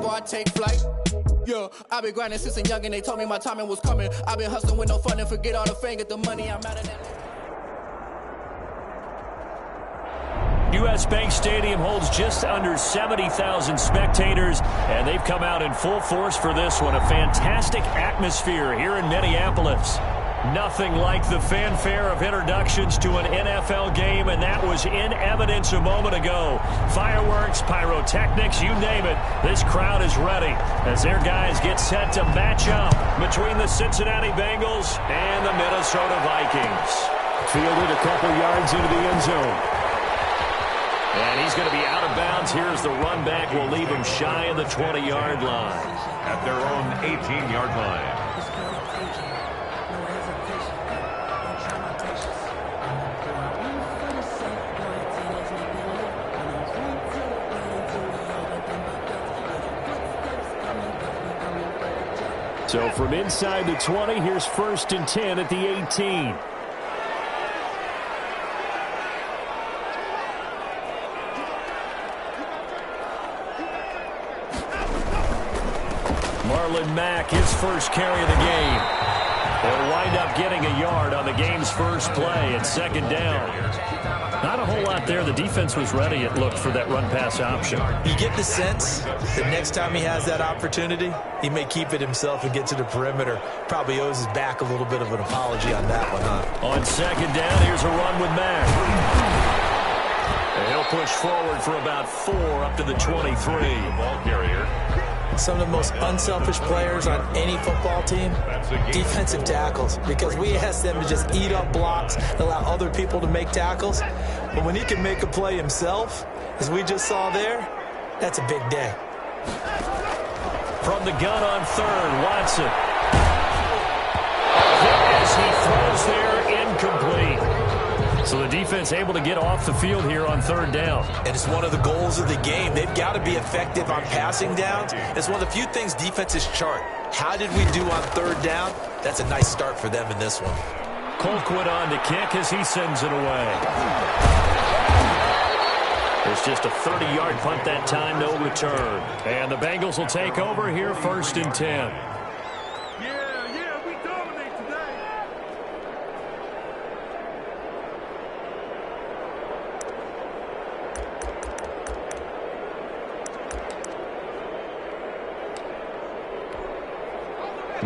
before I take flight. Yeah, I've been grinding since a young and they told me my timing was coming. I've been hustling with no fun and forget all the fame, get the money, I'm out of that. U.S. Bank Stadium holds just under 70,000 spectators, and they've come out in full force for this one. A fantastic atmosphere here in Minneapolis. Nothing like the fanfare of introductions to an NFL game, and that was in evidence a moment ago. Fireworks, pyrotechnics, you name it. This crowd is ready as their guys get set to match up between the Cincinnati Bengals and the Minnesota Vikings. Fielded a couple yards into the end zone. And he's going to be out of bounds. Here's the run back. Will leave him shy of the 20-yard line. At their own 18-yard line. So from inside the 20, here's 1st and 10 at the 18. Marlon Mack, his first carry of the game. They'll wind up getting a yard on the game's first play at 2nd down. Not a whole lot there. The defense was ready, it looked, for that run-pass option. You get the sense that next time he has that opportunity, he may keep it himself and get to the perimeter. Probably owes his back a little bit of an apology on that one, huh? On 2nd down, here's a run with Mack. And he'll push forward for about 4 up to the 23. Ball carrier. Some of the most unselfish players on any football team, defensive tackles, because we ask them to just eat up blocks, allow other people to make tackles. But when he can make a play himself, as we just saw there, that's a big day. From the gun on 3rd, Watson. As he throws there, incomplete. So the defense able to get off the field here on 3rd down. And it's one of the goals of the game. They've got to be effective on passing downs. It's one of the few things defenses chart. How did we do on 3rd down? That's a nice start for them in this one. Colquitt on to kick as he sends it away. It's just a 30-yard punt that time, no return. And the Bengals will take over here, 1st and 10.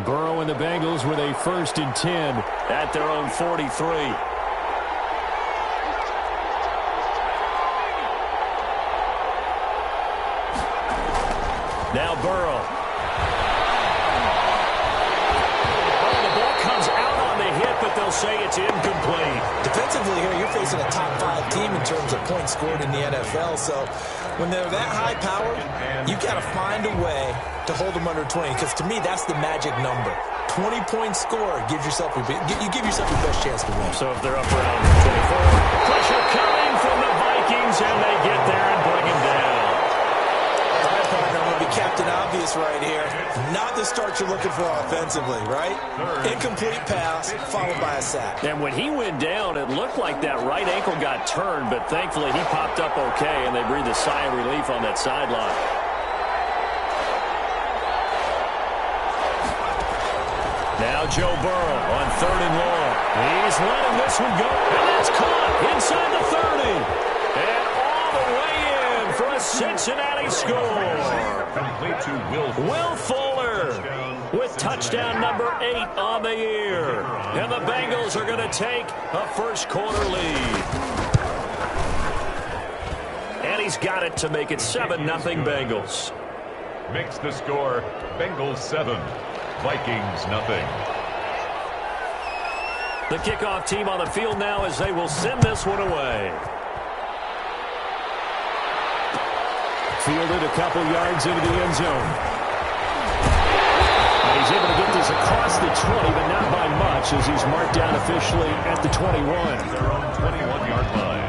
Burrow and the Bengals with a 1st and 10 at their own 43. Now Burrow. The ball comes out on the hit, but they'll say it's incomplete. Defensively here, you're facing a top 5 team in terms of points scored in the NFL. So when they're that high powered, you've got to find a way to hold them under 20, because to me that's the magic number. 20-point score gives yourself you give yourself your best chance to win. So if they're up around 24, pressure coming from the Vikings, and they get there and bring him down. All right, partner, I'm going to be Captain Obvious right here. Not the start you're looking for offensively, right? Incomplete pass followed by a sack. And when he went down, it looked like that right ankle got turned, but thankfully he popped up okay, and they breathed a sigh of relief on that sideline. Now Joe Burrow on 3rd and long. He's letting this one go, and that's caught inside the 30. And all the way in for a Cincinnati score. Complete to Will Fuller with touchdown number 8 on the year. And the Bengals are going to take a first-quarter lead. And he's got it to make it 7-0 Bengals. Makes the score Bengals 7. Vikings nothing. The kickoff team on the field now as they will send this one away. Fielded a couple yards into the end zone. And he's able to get this across the 20, but not by much, as he's marked down officially at the 21. Their own 21-yard line.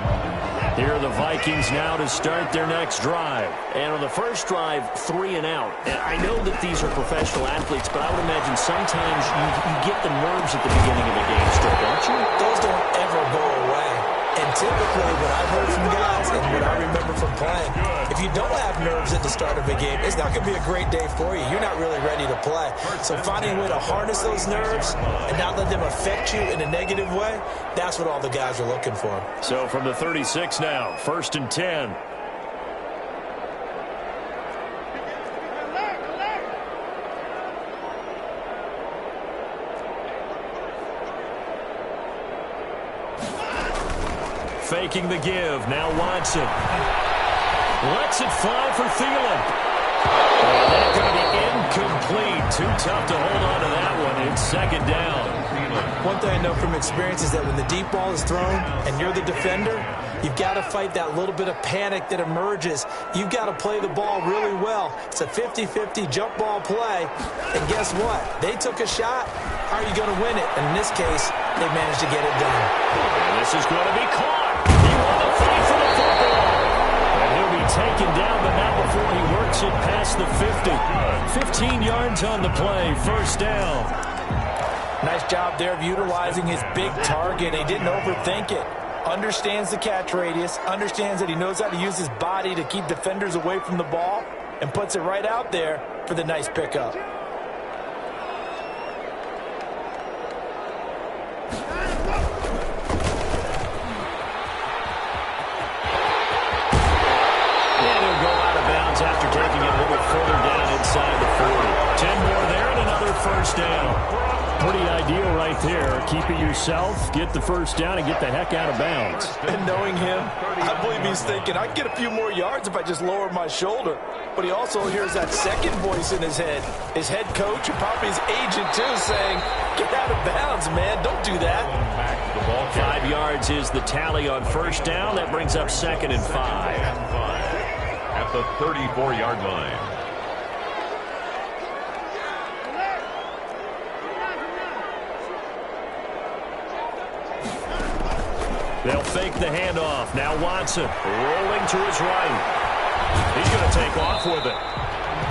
Here are the Vikings now to start their next drive. And on the first drive, 3 and out. And I know that these are professional athletes, but I would imagine sometimes you get the nerves at the beginning of a game still, don't you? Those don't ever go away. And typically what I've heard from guys and what I remember from playing, if you don't have nerves at the start of a game, it's not going to be a great day for you. You're not really ready to play. So finding a way to harness those nerves and not let them affect you in a negative way, that's what all the guys are looking for. So from the 36 now, 1st and 10. Faking the give. Now Watson. Lets it fly for Thielen. And that's going to be incomplete. Too tough to hold on to that one. It's 2nd down. One thing I know from experience is that when the deep ball is thrown and you're the defender, you've got to fight that little bit of panic that emerges. You've got to play the ball really well. It's a 50-50 jump ball play. And guess what? They took a shot. How are you going to win it? And in this case, they managed to get it done. And this is going to be caught. He won the fight for the football. And he'll be taken down, but not before he works it past the 50. 15 yards on the play. 1st down. Nice job there of utilizing his big target. He didn't overthink it. Understands the catch radius. Understands that he knows how to use his body to keep defenders away from the ball. And puts it right out there for the nice pickup. After taking it a little further down inside the 40. 10 more there and another 1st down. Pretty ideal right there. Keep it yourself, get the 1st down, and get the heck out of bounds. And knowing him, I believe he's thinking, I can get a few more yards if I just lower my shoulder. But he also hears that second voice in his head. His head coach and probably his agent, too, saying, get out of bounds, man. Don't do that. 5 yards is the tally on 1st down. That brings up 2nd and 5. At the 34-yard line. They'll fake the handoff. Now Watson rolling to his right. He's going to take off with it.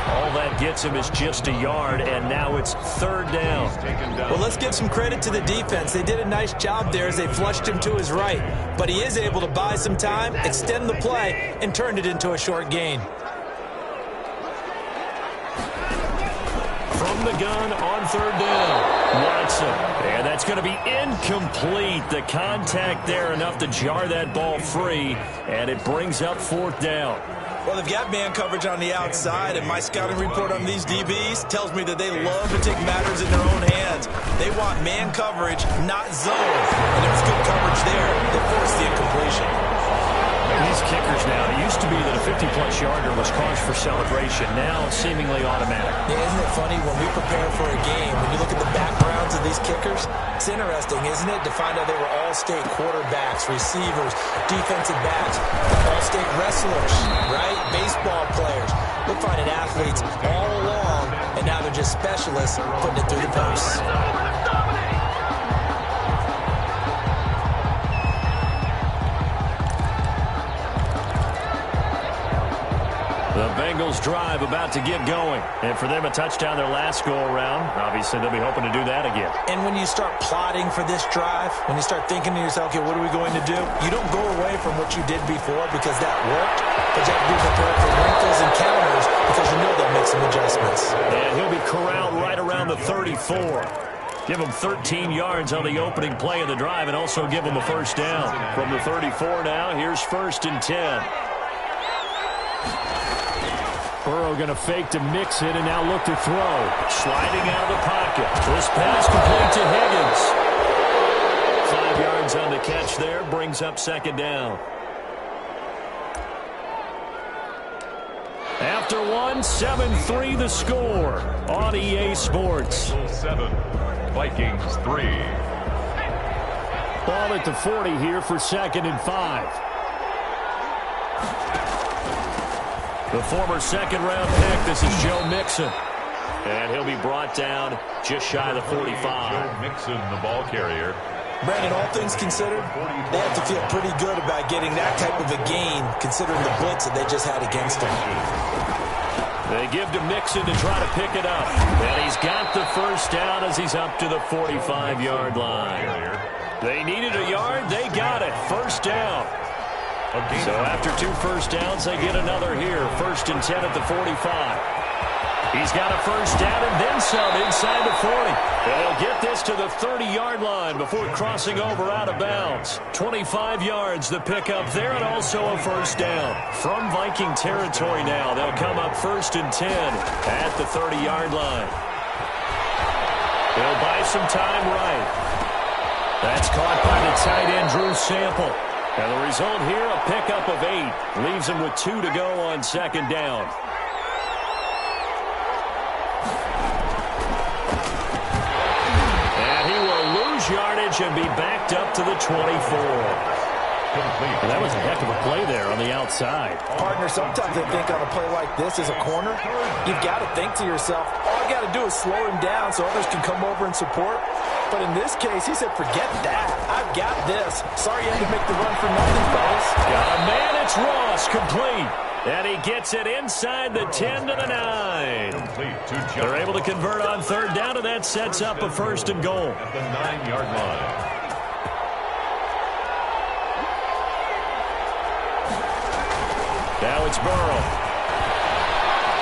All that gets him is just a yard, and now it's 3rd down. Well, let's give some credit to the defense. They did a nice job there as they flushed him to his right. But he is able to buy some time, extend the play, and turned it into a short gain. From the gun on 3rd down, Watson. And that's going to be incomplete. The contact there enough to jar that ball free, and it brings up 4th down. Well, they've got man coverage on the outside, and my scouting report on these DBs tells me that they love to take matters in their own hands. They want man coverage, not zone. And there was good coverage there that forced the incompletion. These kickers now, it used to be that a 50-plus yarder was cause for celebration. Now, seemingly automatic. Yeah, isn't it funny when we prepare for a game, when you look at the backgrounds of these kickers, it's interesting, isn't it, to find out they were all-state quarterbacks, receivers, defensive backs, all-state wrestlers, right? Baseball players. We're finding athletes all along, and now they're just specialists putting it through the posts. The Bengals drive about to get going. And for them, a touchdown their last go-around. Obviously, they'll be hoping to do that again. And when you start plotting for this drive, when you start thinking to yourself, okay, what are we going to do? You don't go away from what you did before because that worked. But you have to be prepared for wrinkles and counters because you know they'll make some adjustments. And he'll be corralled right around the 34. Give him 13 yards on the opening play of the drive and also give him a 1st down. From the 34 now, here's 1st and 10. Burrow going to fake to mix it and now look to throw. Sliding out of the pocket. This pass complete to Higgins. 5 yards on the catch there. Brings up 2nd down. After one, 7-3 the score on EA Sports. 7, Vikings 3. Ball at the 40 here for 2nd and 5. The former 2nd-round pick, this is Joe Mixon. And he'll be brought down just shy of the 45. Joe Mixon, the ball carrier. Brandon, all things considered, they have to feel pretty good about getting that type of a gain, considering the blitz that they just had against them. They give to Mixon to try to pick it up. And he's got the first down as he's up to the 45-yard line. They needed a yard. They got it. First down. So after 2 first downs, they get another here. 1st and 10 at the 45. He's got a first down and then some inside the 40. They'll get this to the 30-yard line before crossing over out of bounds. 25 yards the pickup there, and also a first down. From Viking territory now, they'll come up 1st and 10 at the 30-yard line. They'll buy some time right. That's caught by the tight end, Drew Sample. And the result here, a pickup of 8. Leaves him with 2 to go on 2nd down. Yardage and be backed up to the 24. Well, that was a heck of a play there on the outside. Partner, sometimes they think on a play like this as a corner, you've got to think to yourself, all I got to do is slow him down so others can come over and support. But in this case, he said, forget that. I've got this. Sorry you had to make the run for nothing, fellas. Got a man. It's Ross, complete. And he gets it inside the 10 to the 9. They're able to convert on 3rd down, and that sets up a 1st and goal. At the 9-yard line. Now it's Burrow.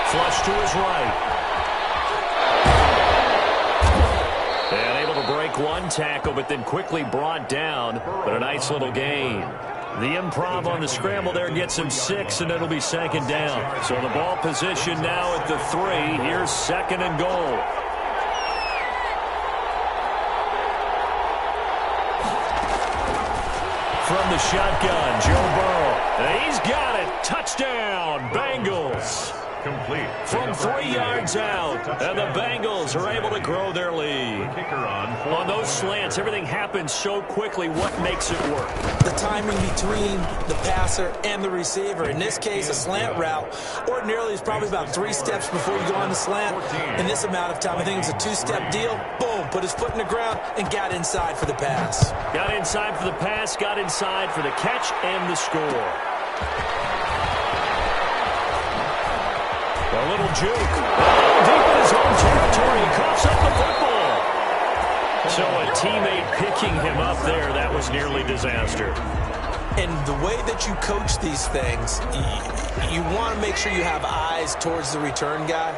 Flush to his right. And able to break one tackle, but then quickly brought down. But a nice little gain. The improv on the scramble there gets him 6, and it'll be 2nd down. So the ball position now at the 3. Here's 2nd and goal. From the shotgun, Joe Burrow. And he's got it. Touchdown, Bengals. Complete. From 3 yards out, and the Bengals are able to grow their lead. On those slants, everything happens so quickly. What makes it work? The timing between the passer and the receiver. In this case, a slant route ordinarily is probably about 3 steps before you go on the slant. In this amount of time, I think it's a 2-step deal. Boom, put his foot in the ground and got inside for the pass. Got inside for the pass, got inside for the catch and the score. A little juke. Deep in his own territory. He coughs up the football. So a teammate picking him up there, that was nearly disaster. And the way that you coach these things, you want to make sure you have eyes towards the return guy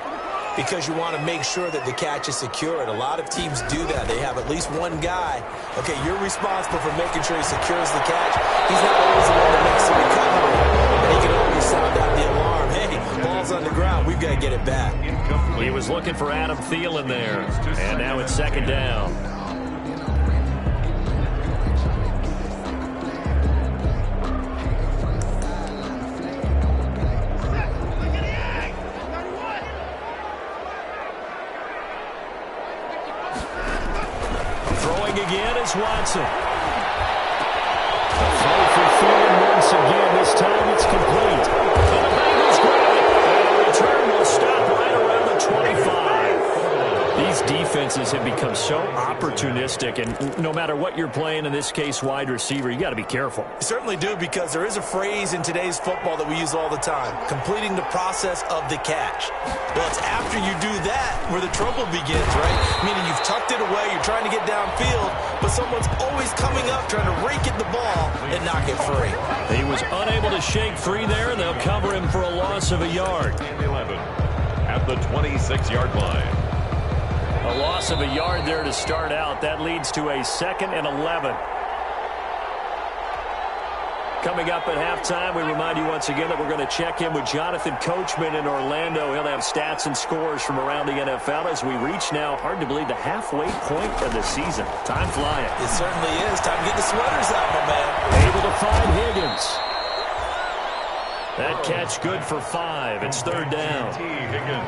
because you want to make sure that the catch is secured. A lot of teams do that. They have at least one guy. Okay, you're responsible for making sure he secures the catch. He's not always the one that makes the recovery. But he can always sound out the alarm. Hey, ball's on the ground. We've got to get it back. He was looking for Adam Thielen there. And now it's 2nd down. Again is Watson. A throw for Thielen once again. This time it's complete. And the Bengals grab it. And the return will stop right around the 25. These defenses have become so opportunistic, and no matter what you're playing, in this case wide receiver, you got to be careful. You certainly do, because there is a phrase in today's football that we use all the time, completing the process of the catch. Well, it's after you do that where the trouble begins, right? Meaning you've tucked it away, you're trying to get downfield, but someone's always coming up trying to rake at the ball and knock it free. He was unable to shake free there, and they'll cover him for a loss of a yard. 11 at the 26-yard line. A loss of a yard there to start out. That leads to a 2nd and 11. Coming up at halftime, we remind you once again that we're going to check in with Jonathan Coachman in Orlando. He'll have stats and scores from around the NFL as we reach now, hard to believe, the halfway point of the season. Time flying. It certainly is. Time to get the sweaters out, my man. Able to find Higgins. That catch good for 5. It's 3rd down.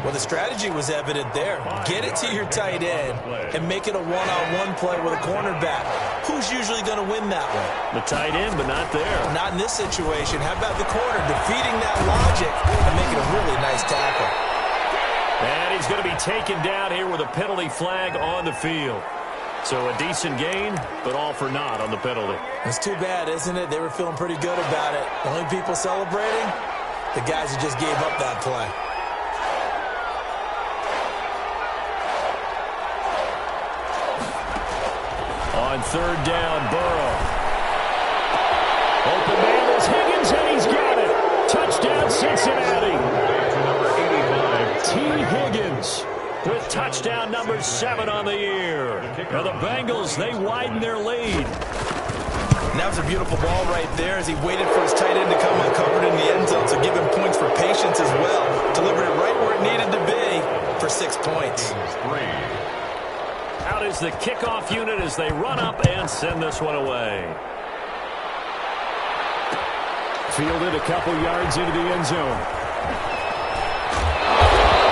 Well, the strategy was evident there. Get it to your tight end and make it a one-on-one play with a cornerback. Who's usually going to win that one? The tight end, but not there. Not in this situation. How about the corner defeating that logic and making a really nice tackle? And he's going to be taken down here with a penalty flag on the field. So a decent gain, but all for naught on the penalty. It's too bad, isn't it? They were feeling pretty good about it. The only people celebrating, the guys who just gave up that play. third down. Burrow. Open man is Higgins, and he's got it. Touchdown, Cincinnati. T. Higgins with touchdown number 7 on the year. Now the Bengals, they widen their lead. And that was a beautiful ball right there as he waited for his tight end to come uncovered in the end zone, so give him points for patience as well. Delivered it right where it needed to be for 6 points. Out is the kickoff unit as they run up and send this one away. Fielded a couple yards into the end zone.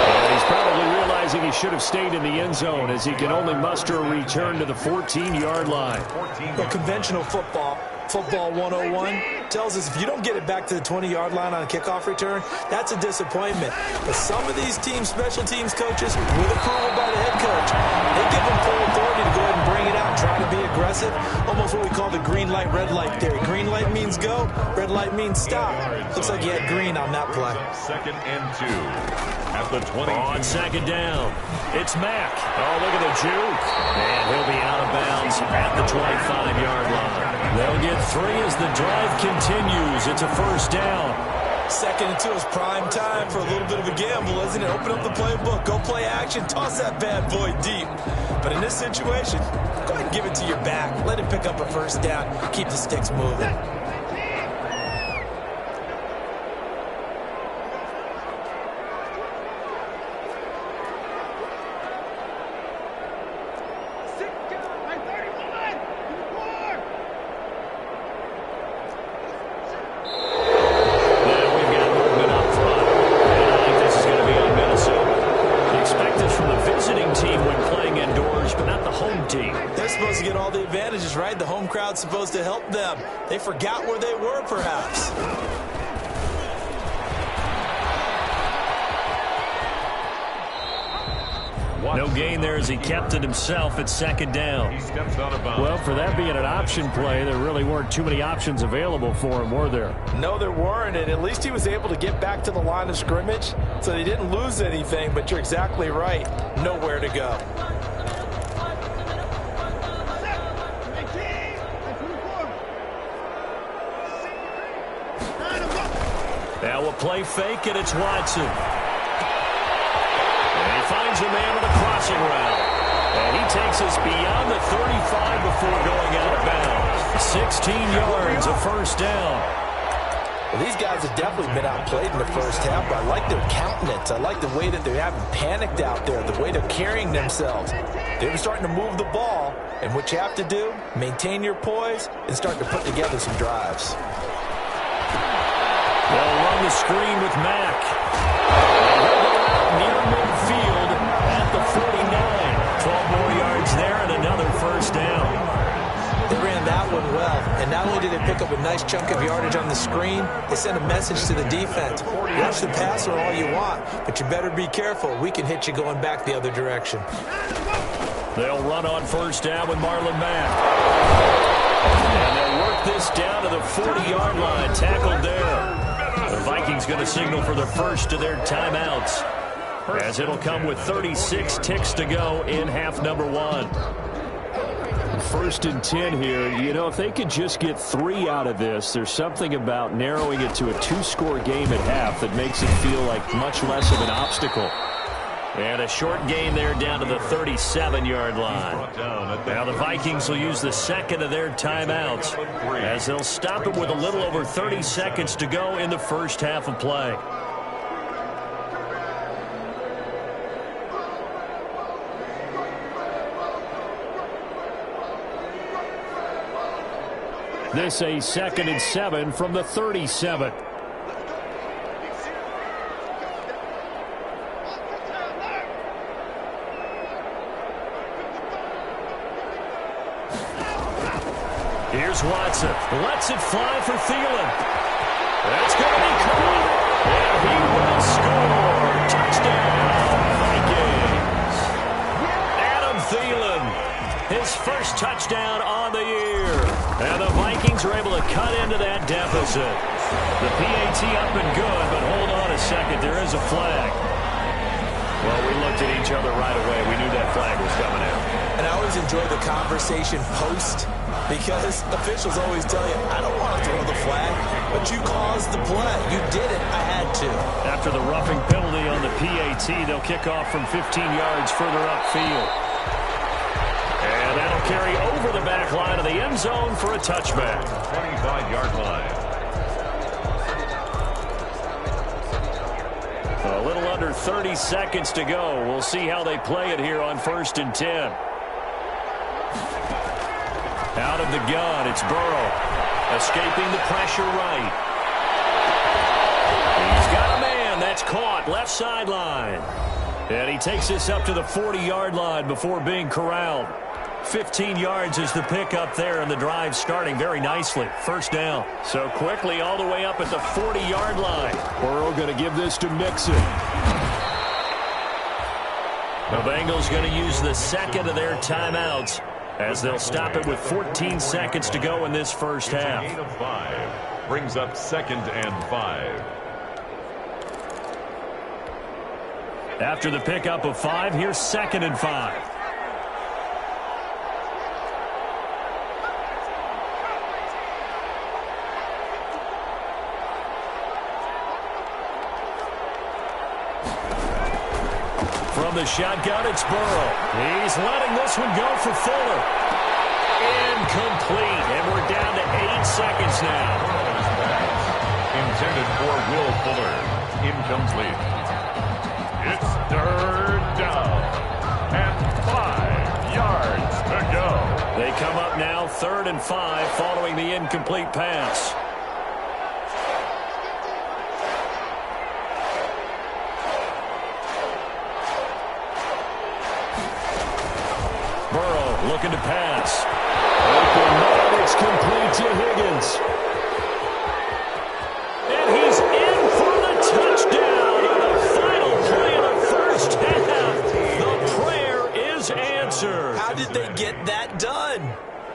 And he's probably realizing he should have stayed in the end zone as he can only muster a return to the 14-yard line. Well, conventional football 101, tells us if you don't get it back to the 20-yard line on a kickoff return, that's a disappointment. But some of these teams, special teams coaches, with approval by the head coach, they give them full authority to go ahead and bring it out and try to be aggressive. Almost what we call the green light, red light theory. Green light means go, red light means stop. Looks like he had green on that play. 2nd and 2. At the 20. On 2nd down, it's Mack. Oh, look at the juke. And he'll be out of bounds at the 25-yard line. They'll get 3 as the drive continues. It's a 1st down. 2nd and 2 is prime time for a little bit of a gamble, isn't it? Open up the playbook, go play action, toss that bad boy deep. But in this situation, go ahead and give it to your back. Let him pick up a 1st down, keep the sticks moving. Supposed to help them. They forgot where they were, perhaps. No gain there as he kept it himself at 2nd down. He steps out of bounds. Well, for that being an option play, there really weren't too many options available for him, were there? No, there weren't, and at least he was able to get back to the line of scrimmage, so they didn't lose anything, but you're exactly right. Nowhere to go. Now a play fake, and it's Watson. And he finds a man with a crossing route. And he takes us beyond the 35 before going out of bounds. 16 yards, a 1st down. Well, these guys have definitely been outplayed in the first half, but I like their countenance. I like the way that they haven't panicked out there, the way they're carrying themselves. They're starting to move the ball, and what you have to do, maintain your poise and start to put together some drives. They'll run the screen with Mack. And he'll go out near midfield at the 49. 12 more yards there and another 1st down. They ran that one well, and not only did they pick up a nice chunk of yardage on the screen, they sent a message to the defense. Rush the passer all you want, but you better be careful. We can hit you going back the other direction. They'll run on 1st down with Marlon Mack. And they'll work this down to the 40-yard line. Tackled there. The Vikings going to signal for the first of their timeouts, as it'll come with 36 ticks to go in half number 1. 1st and 10 here. You know, if they could just get 3 out of this, there's something about narrowing it to a 2-score game at half that makes it feel like much less of an obstacle. And a short gain there down to the 37-yard line. Now the Vikings will use the 2nd of their timeouts, as they'll stop it with a little over 30 seconds to go in the first half of play. This a 2nd and 7 from the 37. Here's Watson. Lets it fly for Thielen. That's going to be caught. And he will score. Touchdown, Vikings. Adam Thielen, his first touchdown on the year. And the Vikings are able to cut into that deficit. The PAT up and good, but hold on a second. There is a flag. Well, we looked at each other right away. We knew that flag was coming out. And I always enjoy the conversation post because officials always tell you, I don't want to throw the flag, but you caused the play. You did it. I had to. After the roughing penalty on the PAT, they'll kick off from 15 yards further upfield. And that'll carry over the back line of the end zone for a touchback. 25-yard line. A little under 30 seconds to go. We'll see how they play it here on 1st and 10. Out of the gun, it's Burrow. Escaping the pressure right. He's got a man. That's caught. Left sideline. And he takes this up to the 40-yard line before being corralled. 15 yards is the pickup there, and the drive starting very nicely. First down. So quickly all the way up at the 40-yard line. Burrow going to give this to Mixon. The Bengals going to use the second of their timeouts as they'll stop it with 14 seconds to go in this first half. Gain of 5 brings up 2nd and 5. After the pickup of 5, here's 2nd and 5. From the shotgun, it's Burrow. He's letting this one go for Fuller. Incomplete. And we're down to 8 seconds now. Intended for Will Fuller. Incomplete. It's 3rd down. And 5 yards to go. They come up now 3rd and 5 following the incomplete pass. Looking to pass. Open man, it's complete to Higgins. And he's in for the touchdown on the final play of the first half. The prayer is answered. How did they get that done?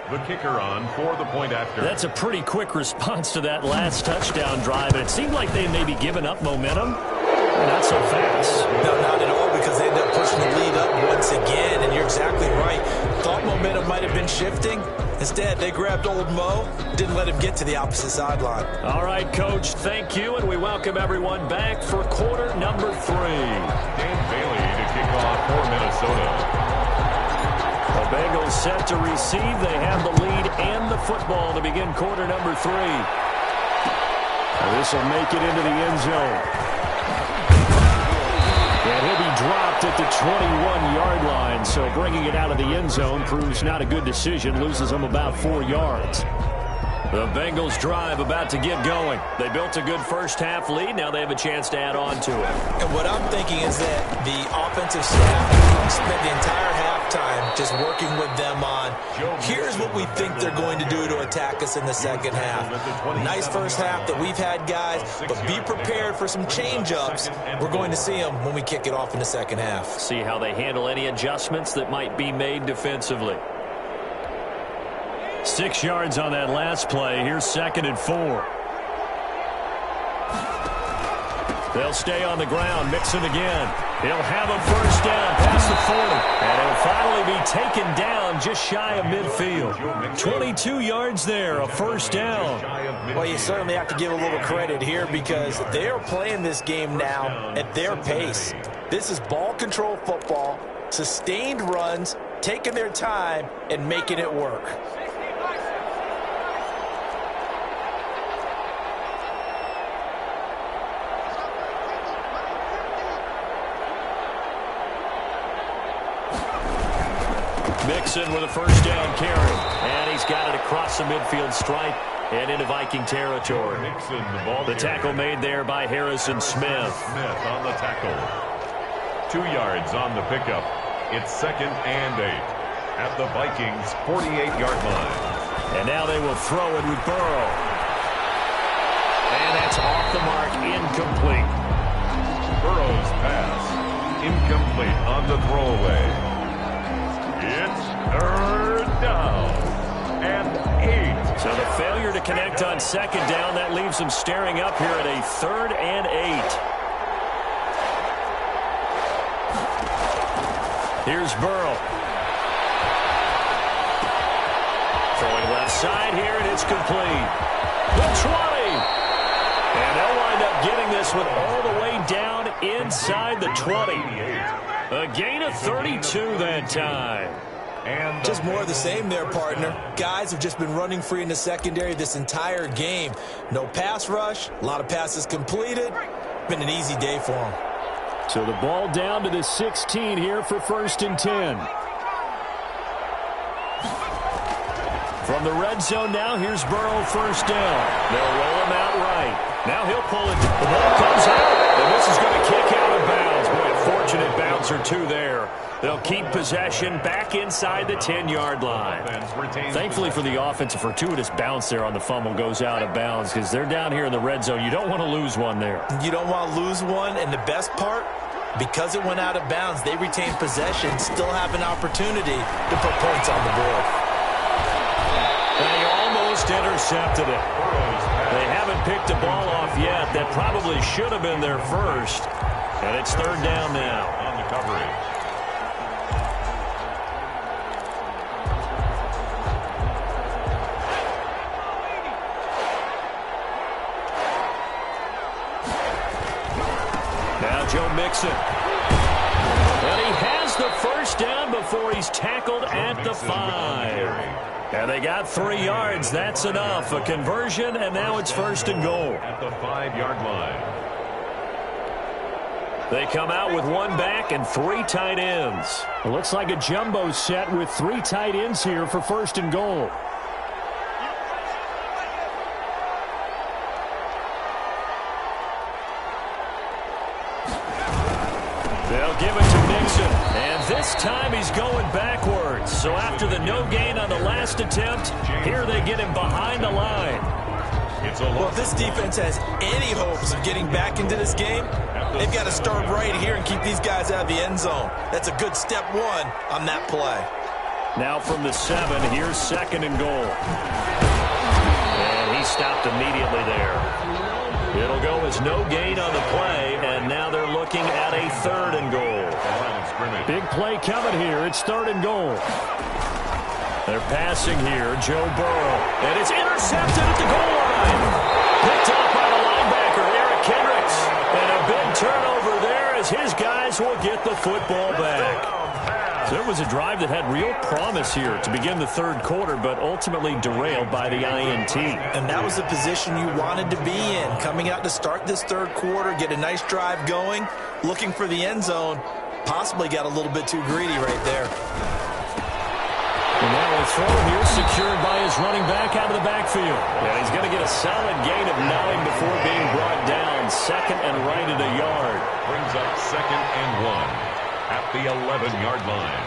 The kicker on for the point after. That's a pretty quick response to that last touchdown drive. And it seemed like they may be giving up momentum. Not so fast. No, not at all, because they end up pushing the lead up once again, and you're exactly right. Thought momentum might have been shifting. Instead, they grabbed old Mo, didn't let him get to the opposite sideline. All right, Coach, thank you, and we welcome everyone back for quarter number 3. Dan Bailey to kick off for Minnesota. The Bengals set to receive. They have the lead and the football to begin quarter number 3. This will make it into the end zone. And he'll be dropped at the 21-yard line, so bringing it out of the end zone proves not a good decision, loses him about 4 yards. The Bengals drive about to get going. They built a good first half lead. Now they have a chance to add on to it. And what I'm thinking is that the offensive staff spent the entire halftime just working with them on, here's what we think they're going to do to attack us in the second half. Nice first half that we've had, guys, but be prepared for some change-ups. We're going to see them when we kick it off in the second half. See how they handle any adjustments that might be made defensively. 6 yards on that last play. Here's 2nd and 4. They'll stay on the ground. Mixon again. He'll have a first down past the 40. And he'll finally be taken down just shy of midfield. 22 yards there, a first down. Well, you certainly have to give a little credit here because they are playing this game now at their pace. This is ball control football, sustained runs, taking their time, and making it work. Mixon with a first down carry. And he's got it across the midfield stripe and into Viking territory. Mixon, the tackle made there by Harrison Smith. Smith on the tackle. 2 yards on the pickup. It's 2nd and 8 at the Vikings' 48-yard line. And now they will throw it with Burrow. And that's off the mark, incomplete. Burrow's pass, incomplete on the throwaway. It's 3rd down and 8. So the failure to connect on 2nd down, that leaves them staring up here at a 3rd and 8. Here's Burrow. outside here, and it's complete. The 20. And they'll wind up getting this one all the way down inside the 20. A gain of 32 that time. And just more of the same there, partner. Guys have just been running free in the secondary this entire game. No pass rush, a lot of passes completed. Been an easy day for them. So the ball down to the 16 here for 1st and 10. From the red zone now, here's Burrow 1st down. They'll roll him out right. Now he'll pull it. The ball comes out, and this is going to kick out of bounds. Boy, fortunate bounce or two there. They'll keep possession back inside the 10-yard line. Thankfully for the offense, a fortuitous bounce there on the fumble goes out of bounds because they're down here in the red zone. You don't want to lose one there. You don't want to lose one, and the best part, because it went out of bounds, they retain possession, still have an opportunity to put points on the board. They almost intercepted it. They haven't picked the ball off yet. That probably should have been their first. And it's 3rd down now. On the coverage. Now Joe Mixon. And he has the 1st down before he's tackled at the 5. And they got 3 yards. That's enough. A conversion, and now it's 1st and goal. At the 5-yard line. They come out with 1 back and 3 tight ends. It looks like a jumbo set with 3 tight ends here for 1st and goal. They'll give it to Mixon, and this time he's going backwards. So after the no gain on the last attempt, here they get him behind the line. Well, if this defense has any hopes of getting back into this game, they've got to start right here and keep these guys out of the end zone. That's a good step 1 on that play. Now from the 7, here's 2nd and goal. And he stopped immediately there. It'll go as no gain on the play, and now they're looking at a 3rd and goal. Big play coming here. It's 3rd and goal. They're passing here, Joe Burrow. And it's intercepted at the goal line. Picked up by the linebacker, Eric Kendricks. And a big turnover there as his guys will get the football back. So it was a drive that had real promise here to begin the 3rd quarter, but ultimately derailed by the INT. And that was the position you wanted to be in. Coming out to start this 3rd quarter, get a nice drive going, looking for the end zone. Possibly got a little bit too greedy right there. And now a throw here secured by his running back out of the backfield. And he's going to get a solid gain of 9 before being brought down. 2nd and right at a yard. Brings up 2nd and 1 at the 11-yard line.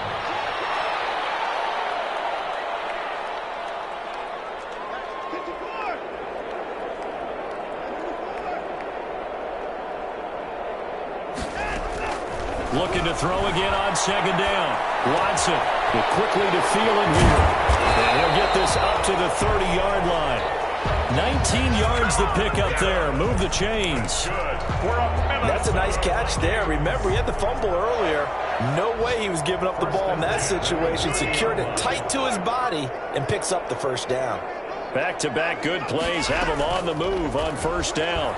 Looking to throw again on 2nd down. Watson will quickly to Thielen here. And he'll get this up to the 30-yard line. 19 yards to pick up there. Move the chains. That's a nice catch there. Remember, he had the fumble earlier. No way he was giving up the ball in that situation. Secured it tight to his body and picks up the 1st down. Back-to-back good plays have him on the move on 1st down.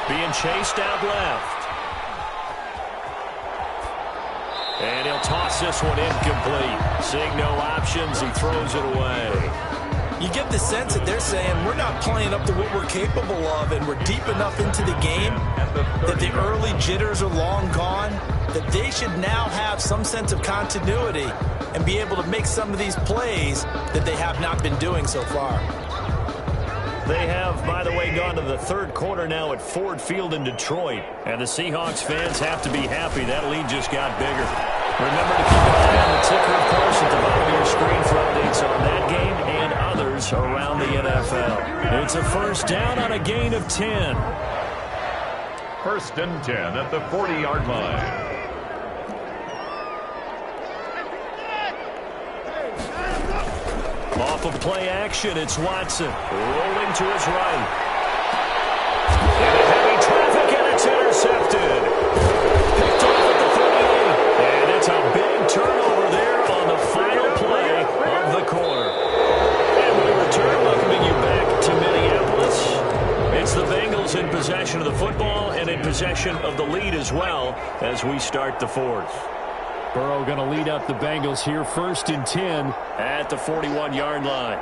Being chased out left. And he'll toss this one incomplete. Seeing no options, he throws it away. You get the sense that they're saying we're not playing up to what we're capable of, and we're deep enough into the game that the early jitters are long gone, that they should now have some sense of continuity and be able to make some of these plays that they have not been doing so far. They have, by the way, gone to the 3rd quarter now at Ford Field in Detroit. And the Seahawks fans have to be happy. That lead just got bigger. Remember to keep an eye on the ticker, of course, at the bottom of your screen for updates on that game and others around the NFL. It's a 1st down on a gain of 10. 1st and 10 at the 40-yard line. Off of play action, it's Watson rolling to his right. Into heavy traffic, and it's intercepted. Picked off at the 38. And it's a big turnover there on the final lead as well as we start the fourth. Burrow going to lead up the Bengals here, 1st and 10 at the 41-yard line.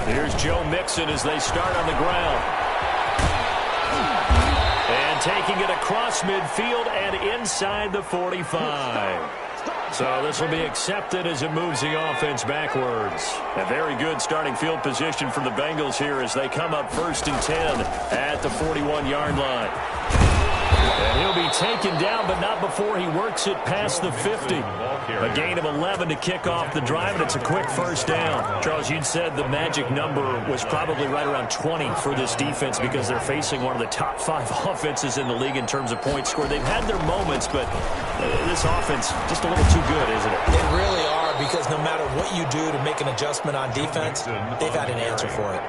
Here's Joe Mixon as they start on the ground. And taking it across midfield and inside the 45. So this will be accepted as it moves the offense backwards. A very good starting field position for the Bengals here as they come up 1st and 10 at the 41-yard line. And he'll be taken down, but not before he works it past the 50. A gain of 11 to kick off the drive, and it's a quick first down. Charles, you'd said the magic number was probably right around 20 for this defense because they're facing one of the top 5 offenses in the league in terms of points scored. They've had their moments, but this offense just a little too good, isn't it? They really are, because no matter what you do to make an adjustment on defense, they've had an answer for it.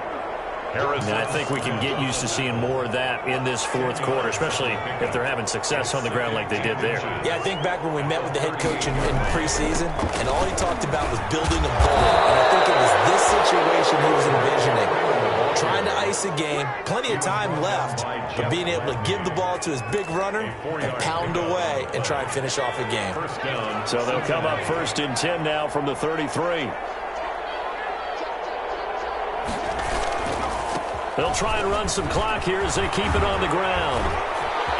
And I think we can get used to seeing more of that in this fourth quarter, especially if they're having success on the ground like they did there. Yeah, I think back when we met with the head coach in preseason, and all he talked about was building a goal. And I think it was this situation he was envisioning. Trying to ice a game, plenty of time left, but being able to give the ball to his big runner and pound away and try and finish off a game. So they'll come up 1st and 10 now from the 33. They'll try and run some clock here as they keep it on the ground.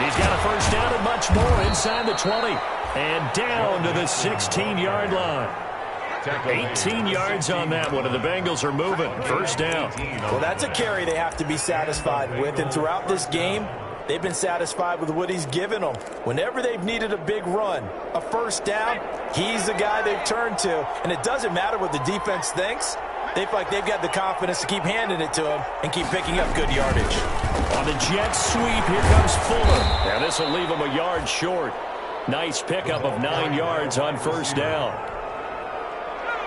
He's got a first down and much more inside the 20. And down to the 16-yard line. 18 yards on that one, and the Bengals are moving. First down. Well, that's a carry they have to be satisfied with. And throughout this game, they've been satisfied with what he's given them. Whenever they've needed a big run, a first down, he's the guy they've turned to. And it doesn't matter what the defense thinks. They feel like they've got the confidence to keep handing it to him and keep picking up good yardage. On the jet sweep, here comes Fuller. And this will leave him a yard short. Nice pickup of 9 yards on first down.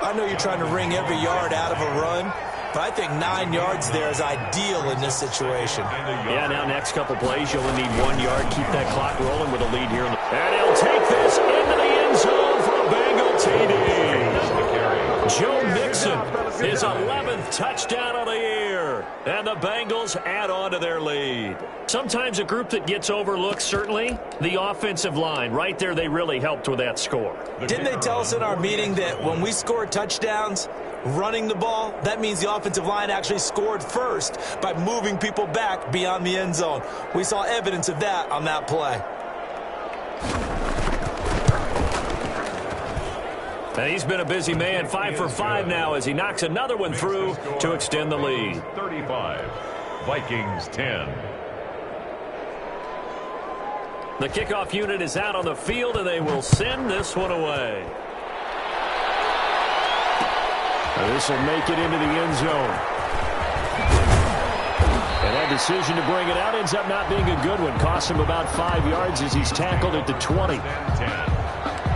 I know you're trying to wring every yard out of a run, but I think 9 yards there is ideal in this situation. Yeah, now next couple plays, you'll only need 1 yard. Keep that clock rolling with a lead here. And he'll take this into the end zone for a Bengal TD. Joe Mixon, his 11th touchdown of the year. And the Bengals add on to their lead. Sometimes a group that gets overlooked, certainly, the offensive line. Right there, they really helped with that score. Didn't they tell us in our meeting that when we score touchdowns running the ball, that means the offensive line actually scored first by moving people back beyond the end zone? We saw evidence of that on that play. And he's been a busy man, 5 for 5 now as he knocks another one through to extend the lead. 35, Vikings 10. The kickoff unit is out on the field, and they will send this one away. This will make it into the end zone. And that decision to bring it out ends up not being a good one. Costs him about 5 yards as he's tackled at the 20. 10.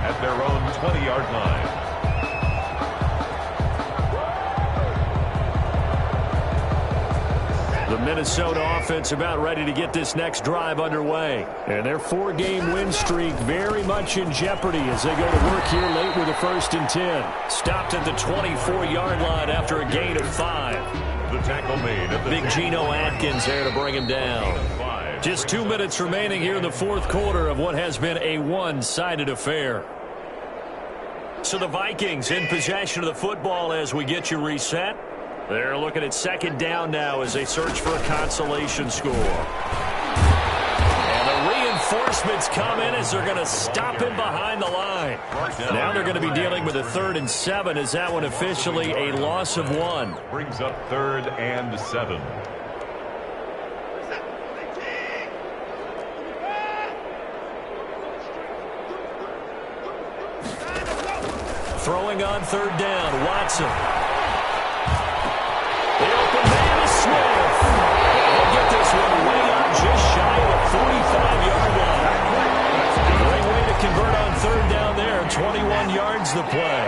At their own 20-yard line. The Minnesota offense about ready to get this next drive underway. And their 4-game win streak very much in jeopardy as they go to work here late with a 1st and 10. Stopped at the 24-yard line after a gain of 5. The tackle made at the Big Geno Atkins there to bring him down. Just 2 minutes remaining here in the fourth quarter of what has been a one-sided affair. So the Vikings in possession of the football as we get you reset. They're looking at second down now as they search for a consolation score. And the reinforcements come in as they're going to stop him behind the line. Now they're going to be dealing with a 3rd and 7 as that one officially a loss of 1. Brings up 3rd and 7. Throwing on 3rd down, Watson. The open man is Smith. He'll get this one way up just shy of the 45-yard line. Great way to convert on 3rd down there. 21 yards the play.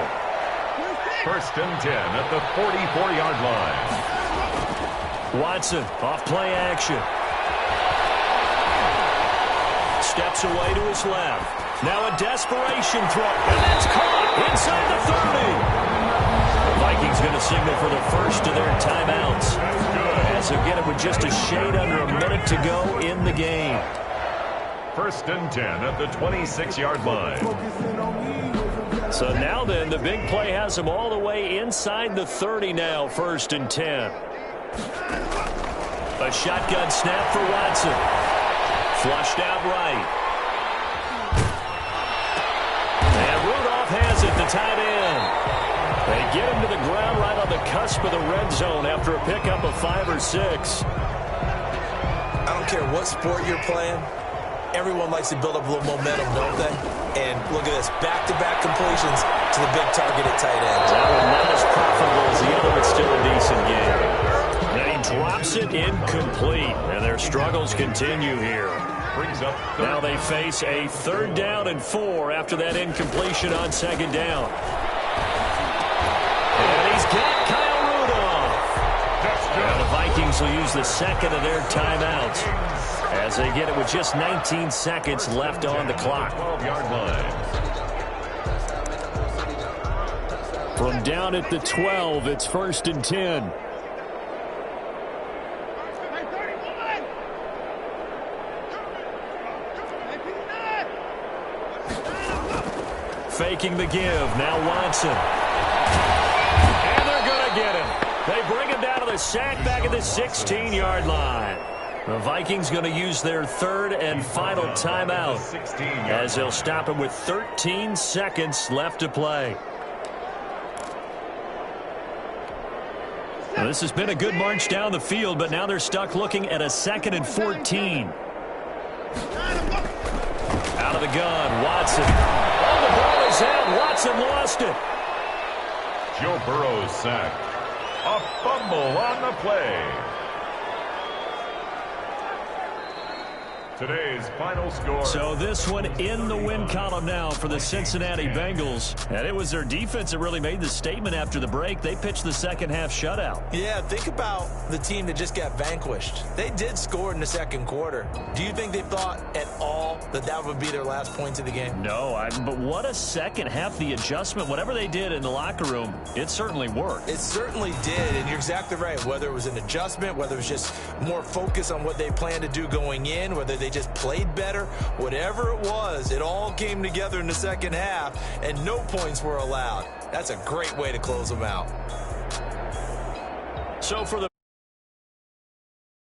1st and 10 at the 44-yard line. Watson off play action. steps away to his left. Now a desperation throw, and that's caught inside the 30. The Vikings going to signal for the first of their timeouts, as they'll get it with just a shade under a minute to go in the game. 1st and 10 at the 26-yard line. So now then, the big play has them all the way inside the 30 now, 1st and 10. A shotgun snap for Watson. Flushed out right. And Rudolph has it, the tight end. They get him to the ground right on the cusp of the red zone after a pickup of 5 or 6. I don't care what sport you're playing. Everyone likes to build up a little momentum, don't they? And look at this, back-to-back completions to the big targeted tight end. That one not as profitable as the other, but still a decent game. Then he drops it incomplete, and their struggles continue here. Brings up now they face a 3rd down and 4 after that incompletion on 2nd down. And he's got Kyle Rudolph. And the Vikings will use the second of their timeouts as they get it with just 19 seconds left on the clock. 12-yard line. From down at the 12, it's 1st and 10. Faking the give. Now Watson. And they're going to get him. They bring him down to the sack back at the 16-yard line. The Vikings going to use their 3rd and final timeout as they'll stop him with 13 seconds left to play. Well, this has been a good march down the field, but now they're stuck looking at a 2nd and 14. Out of the gun, Watson. Oh, the ball is out. Watson lost it. Joe Burrow's sacked. A fumble on the play. Today's final score. So this one in the win column now for the Cincinnati Bengals. And it was their defense that really made the statement after the break. They pitched the second half shutout. Yeah, think about the team that just got vanquished. They did score in the 2nd quarter. Do you think they thought at all that that would be their last points of the game? No, but what a second half. The adjustment, whatever they did in the locker room, it certainly worked. It certainly did, and you're exactly right. Whether it was an adjustment, whether it was just more focus on what they planned to do going in, whether they just played better, whatever it was, it all came together in the 2nd half, and no points were allowed. That's a great way to close them out. So for the